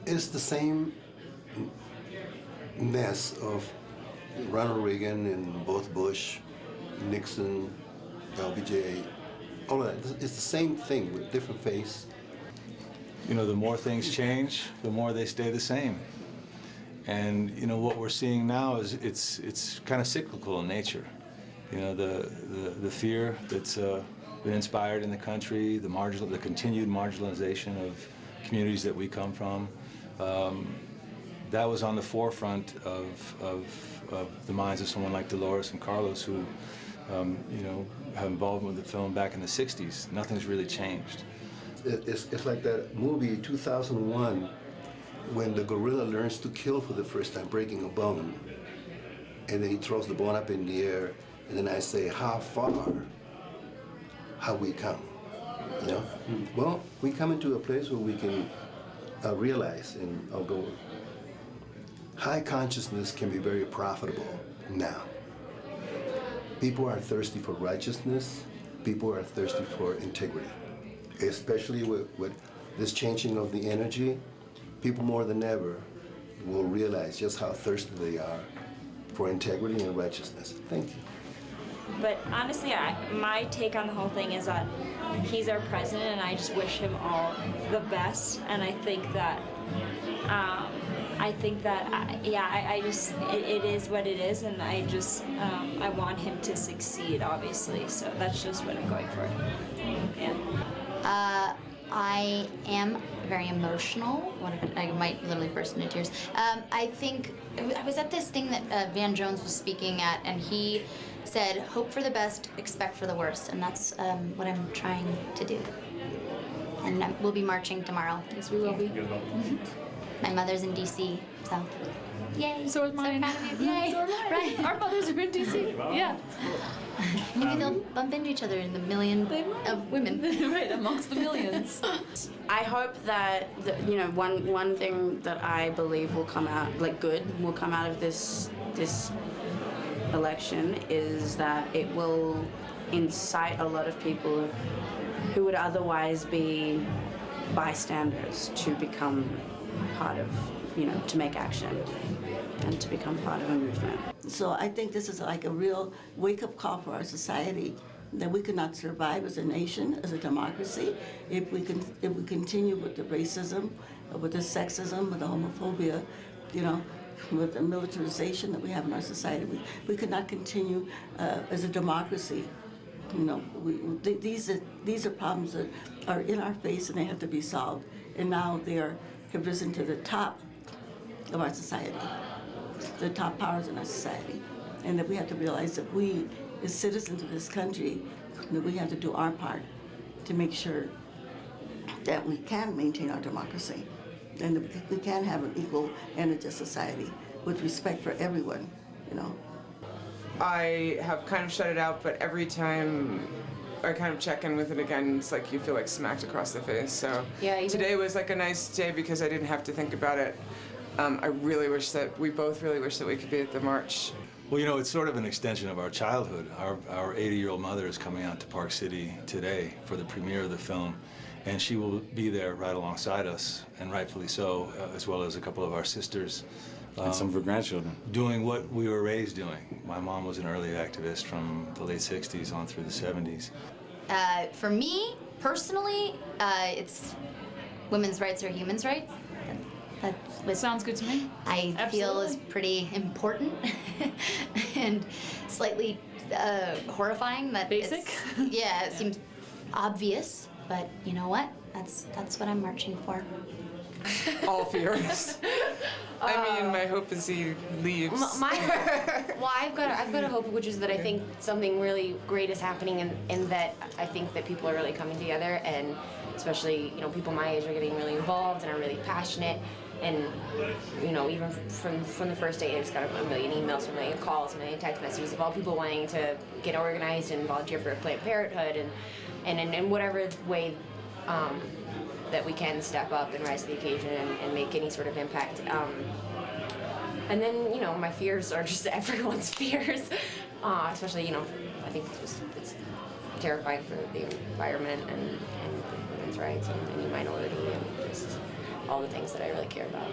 It's the same mess of Ronald Reagan and both Bush, Nixon, LBJ, all of that. It's the same thing with different face. You know, the more things change, the more they stay the same. And you know what we're seeing now is it's kind of cyclical in nature. You know, the fear that's been inspired in the country, the continued marginalization of communities that we come from. That was on the forefront of the minds of someone like Dolores and Carlos, who you know, have involvement with the film back in the '60s. Nothing's really changed. It's like that movie 2001, when the gorilla learns to kill for the first time, breaking a bone, and then he throws the bone up in the air, and then I say, how far have we come? You know? Well, we come into a place where we can realize, and I'll go, high consciousness can be very profitable now. People are thirsty for righteousness. People are thirsty for integrity, especially with this changing of the energy. People more than ever will realize just how thirsty they are for integrity and righteousness. Thank you. But honestly, my take on the whole thing is that he's our president, and I just wish him all the best. And I think that, it is what it is, and I want him to succeed, obviously. So that's just what I'm going for. Yeah. I am very emotional. I might literally burst into tears. I think I was at this thing that Van Jones was speaking at, and he said, "Hope for the best, expect for the worst," and that's what I'm trying to do. And we'll be marching tomorrow. Yes, we will be. My mother's in D.C., so yay! So is mine. So proud of you. Yay! So are mine. Right. Our mothers are in D.C. Yeah. Maybe they'll bump into each other in the million of women. Right, amongst the millions. I hope that one thing that I believe will come out, like good, will come out of this election is that it will incite a lot of people who would otherwise be bystanders to become part of, to make action and to become part of a movement. So I think this is like a real wake-up call for our society, that we could not survive as a nation, as a democracy, if we continue with the racism, with the sexism, with the homophobia, with the militarization that we have in our society. We could not continue as a democracy. These are problems that are in our face, and they have to be solved. And now they have risen to the top of our society, the top powers in our society, and that we have to realize that we, as citizens of this country, that we have to do our part to make sure that we can maintain our democracy, and that we can have an equal and a just society with respect for everyone, I have kind of shut it out, but every time I kind of check in with it again, it's like you feel like smacked across the face. So Yeah, today was like a nice day because I didn't have to think about it. I really wish that we both really wish that we could be at the march. Well, it's sort of an extension of our childhood. Our 80-year-old mother is coming out to Park City today for the premiere of the film, and she will be there right alongside us, and rightfully so, as well as a couple of our sisters. And some of her grandchildren. Doing what we were raised doing. My mom was an early activist from the late 60s on through the 70s. For me, personally, it's women's rights are human's rights. That's what Sounds good to me. I feel is pretty important and slightly horrifying. That Basic? It seems obvious, but you know what? That's what I'm marching for. All fears. I mean, my hope is he leaves. I've got a hope, which is that I think something really great is happening, and that I think that people are really coming together, and especially people my age are getting really involved and are really passionate. And even from the first day, I just got a million emails, a million calls, a million text messages of all people wanting to get organized and volunteer for Planned Parenthood, and in whatever way that we can step up and rise to the occasion and make any sort of impact. And then my fears are just everyone's fears, especially I think it's terrifying for the environment and women's rights and any minority and just all the things that I really care about.